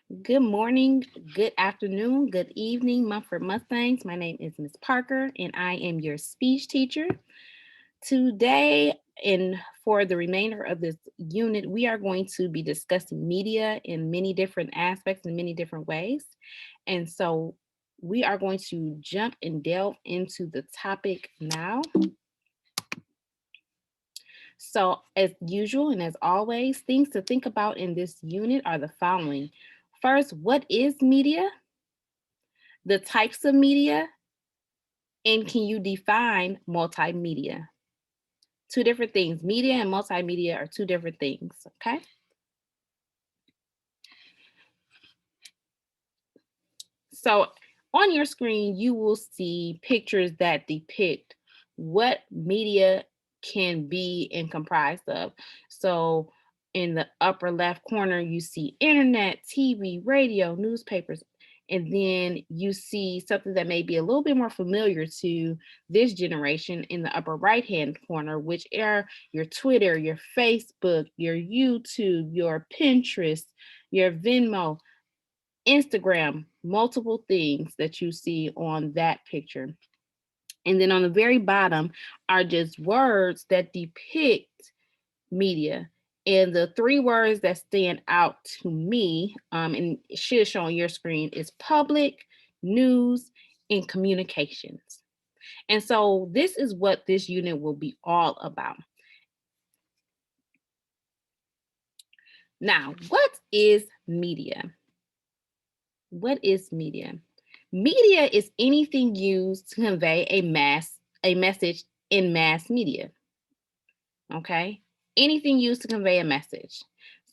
Good morning, good afternoon, good evening, Mumford Mustangs. My name is Miss Parker, and I am your speech teacher. Today, and for the remainder of this unit, we are going to be discussing media in many different aspects in many different ways. And so we are going to jump and delve into the topic now. So, as usual and as always, things to think about in this unit are the following. First, what is media? The types of media, and can you define multimedia? Two different things. Media and multimedia are two different things, okay? So on your screen, you will see pictures that depict what media can be and comprised of. So in the upper left corner, you see internet, TV, radio, newspapers, and then you see something that may be a little bit more familiar to this generation in the upper right hand corner, which are your Twitter, your Facebook, your YouTube, your Pinterest, your Venmo, Instagram, multiple things that you see on that picture. And then on the very bottom are just words that depict media. And the three words that stand out to me, and it should show on your screen, is public, news, and communications. And so this is what this unit will be all about. Now, what is media? What is media? Media is anything used to convey a message in mass media. Okay? Anything used to convey a message.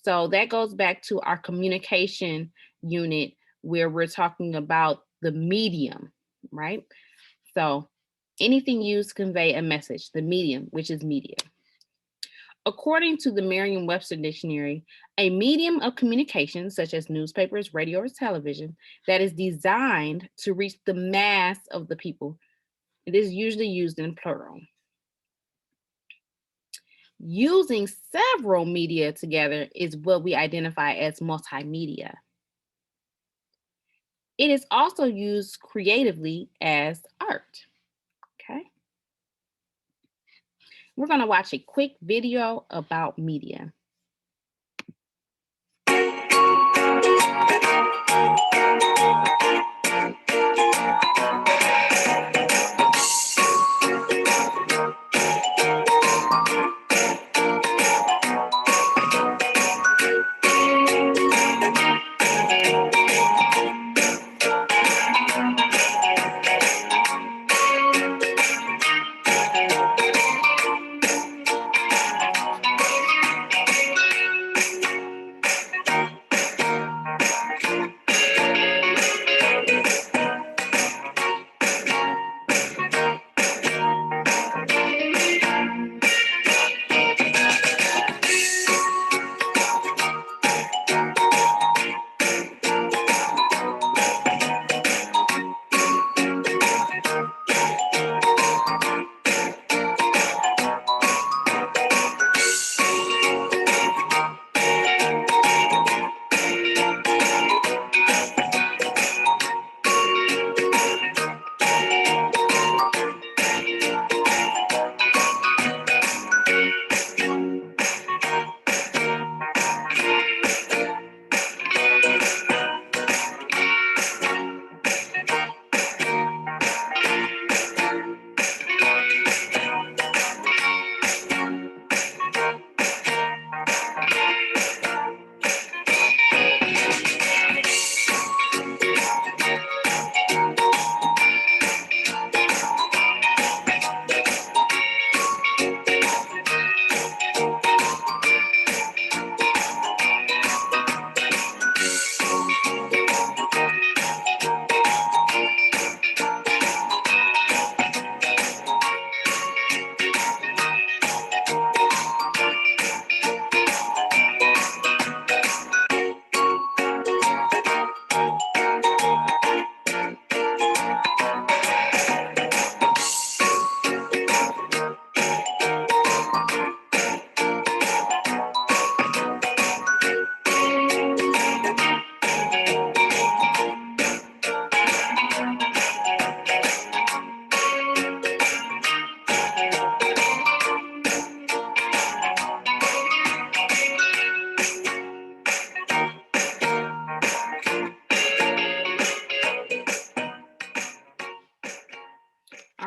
So that goes back to our communication unit where we're talking about the medium, right? So anything used to convey a message, the medium, which is media. According to the Merriam-Webster Dictionary, a medium of communication, such as newspapers, radio, or television, that is designed to reach the mass of the people. It is usually used in plural. Using several media together is what we identify as multimedia. It is also used creatively as art. Okay. We're going to watch a quick video about media.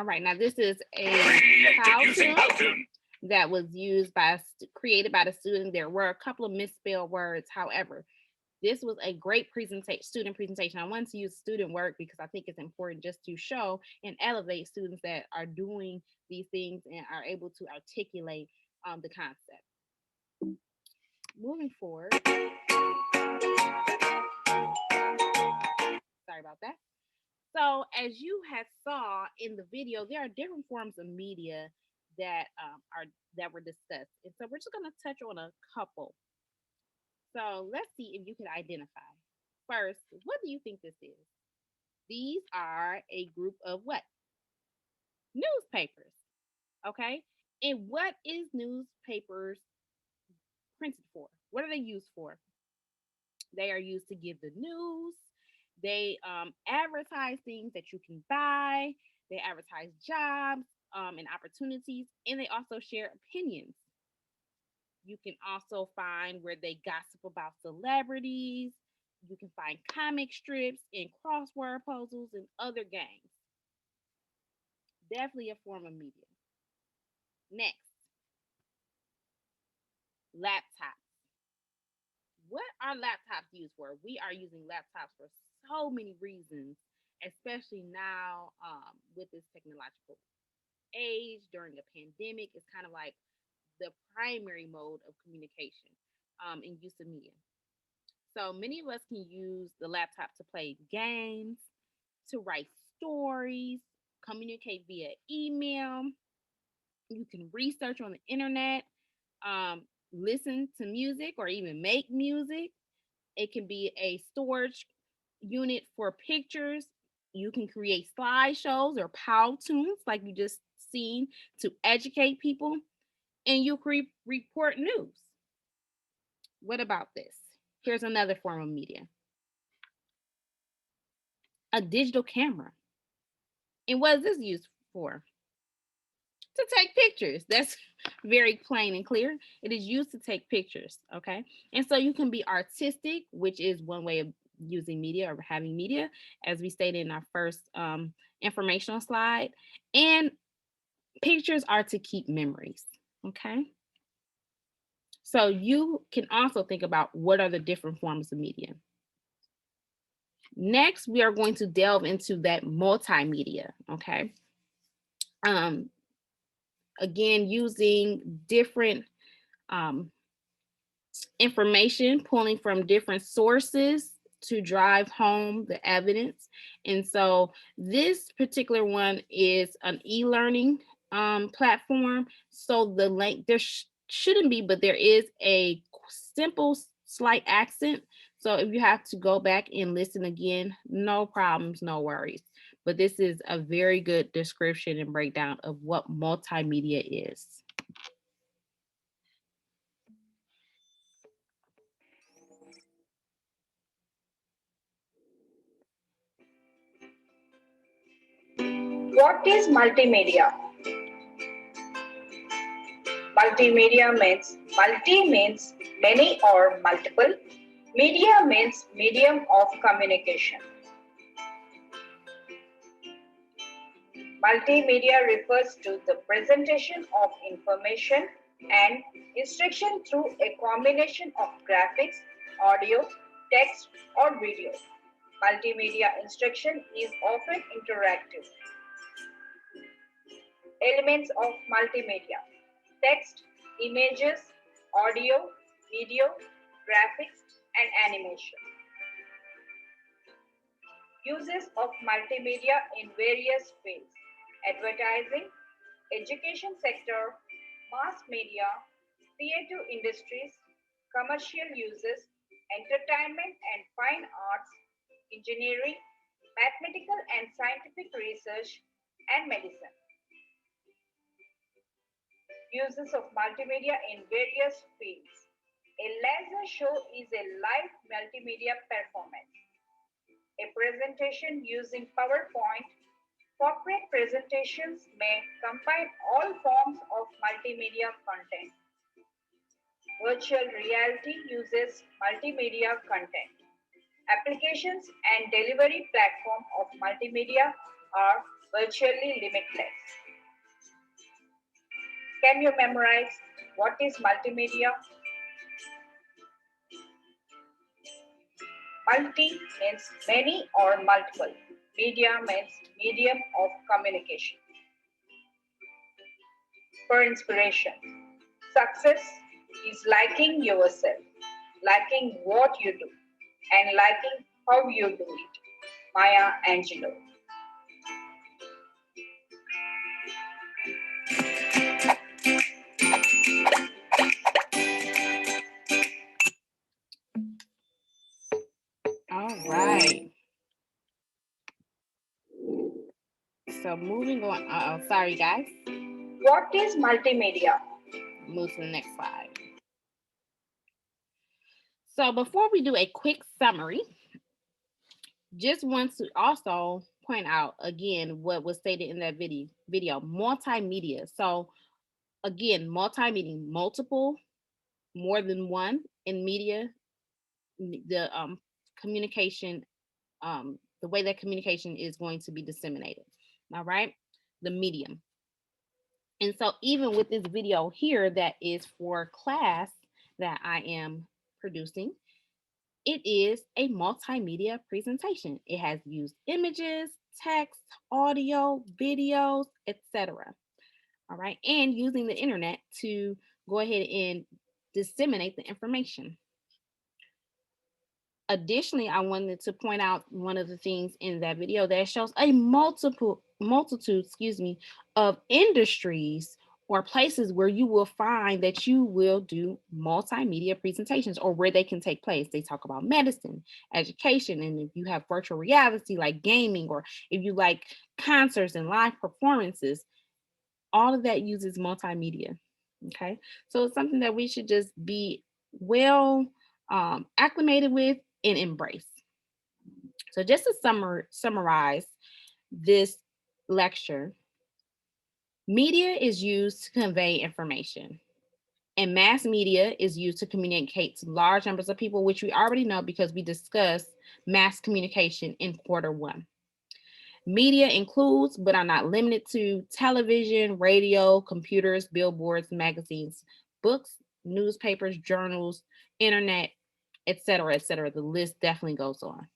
right, now this is a how to that was used by created by the student. There were a couple of misspelled words. However, this was a great student presentation. I wanted to use student work because I think it's important just to show and elevate students that are doing these things and are able to articulate the concept. Moving forward, sorry about that. So, as you had saw in the video, there are different forms of media that are that were discussed, and so we're just going to touch on a couple. So, let's see if you can identify. First, what do you think this is? These are a group of what? Newspapers. Okay, and what is newspapers printed for? What are they used for? They are used to give the news. They advertise things that you can buy. They advertise jobs and opportunities, and they also share opinions. You can also find where they gossip about celebrities. You can find comic strips and crossword puzzles and other games. Definitely a form of media. Next, laptops. What are laptops used for? We are using laptops for so many reasons, especially now with this technological age during a pandemic. It's kind of like the primary mode of communication and use of media. So many of us can use the laptop to play games, to write stories, communicate via email. You can research on the internet, listen to music, or even make music. It can be a storage unit for pictures. You can create slideshows or Powtoons, like you just seen, to educate people, and you can report news. What about this? Here's another form of media, a digital camera. And what is this used for? To take pictures. That's very plain and clear. It is used to take pictures, okay? And so you can be artistic, which is one way of using media or having media, as we stated in our first informational slide. And pictures are to keep memories, okay? So you can also think about what are the different forms of media. Next, we are going to delve into that multimedia, okay? Again, using different information, pulling from different sources to drive home the evidence. And so this particular one is an e-learning platform. So the link, there shouldn't be, but there is a simple slight accent. So if you have to go back and listen again, no problems, no worries. But this is a very good description and breakdown of what multimedia is. What is multimedia? Multi means many or multiple. Media means medium of communication. Multimedia refers to the presentation of information and instruction through a combination of graphics, audio, text, or video. Multimedia instruction is often interactive. Elements of multimedia: text, images, audio, video, graphics, and animation. Uses of multimedia in various fields: advertising, education sector, mass media, creative industries, commercial uses, entertainment and fine arts, engineering, mathematical and scientific research, and medicine. Uses of multimedia in various fields. A laser show is a live multimedia performance. A presentation using PowerPoint. Corporate presentations may combine all forms of multimedia content. Virtual reality uses multimedia content. Applications and delivery platform of multimedia are virtually limitless. Can you memorize what is multimedia? Multi means many or multiple. Media means medium of communication. For inspiration, success is liking yourself, liking what you do, and liking how you do it. Maya Angelou. All right. So moving on. Oh, sorry guys. What is multimedia? Move to the next slide. So before we do a quick summary, just want to also point out again what was stated in that video multimedia. So again, multimedia, multiple, more than one in media, the communication, the way that communication is going to be disseminated. All right, the medium. And so even with this video here that is for class that I am producing, it is a multimedia presentation. It has used images, text, audio, videos, etc. All right, and using the internet to go ahead and disseminate the information. Additionally, I wanted to point out one of the things in that video that shows a multitude, of industries or places where you will find that you will do multimedia presentations or where they can take place. They talk about medicine, education, and if you have virtual reality like gaming, or if you like concerts and live performances, all of that uses multimedia. Okay, so it's something that we should just be well acclimated with and embrace. So just to summarize this lecture, media is used to convey information, and mass media is used to communicate to large numbers of people, which we already know because we discussed mass communication in quarter one. Media includes, but are not limited to, television, radio, computers, billboards, magazines, books, newspapers, journals, internet, etc., etc. The list definitely goes on.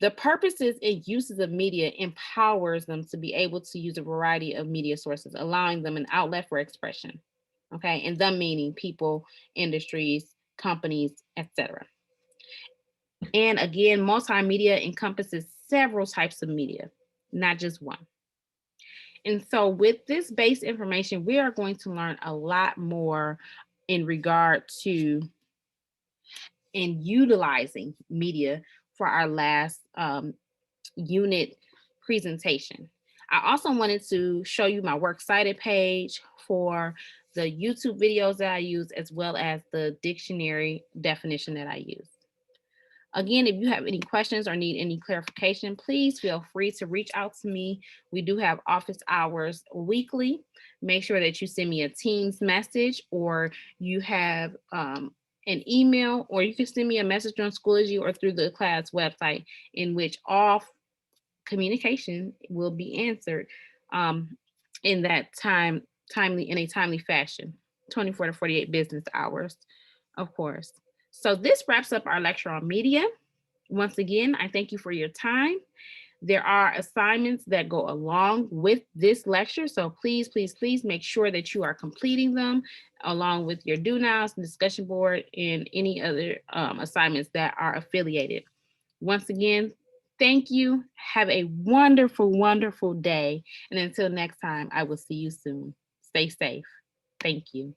The purposes and uses of media empowers them to be able to use a variety of media sources, allowing them an outlet for expression. Okay, and them meaning people, industries, companies, etc. And again, multimedia encompasses several types of media, not just one. And so with this base information, we are going to learn a lot more in regard to and utilizing media for our last unit presentation. I also wanted to show you my works cited page for the YouTube videos that I use, as well as the dictionary definition that I use. Again, if you have any questions or need any clarification, please feel free to reach out to me. We do have office hours weekly. Make sure that you send me a Teams message, or you have an email, or you can send me a message on Schoology or through the class website, in which all communication will be answered in that in a timely fashion, 24 to 48 business hours, of course. So this wraps up our lecture on media. Once again, I thank you for your time. There are assignments that go along with this lecture. So please, please, please make sure that you are completing them along with your do nows, discussion board, and any other assignments that are affiliated. Once again, thank you. Have a wonderful, wonderful day. And until next time, I will see you soon. Stay safe. Thank you.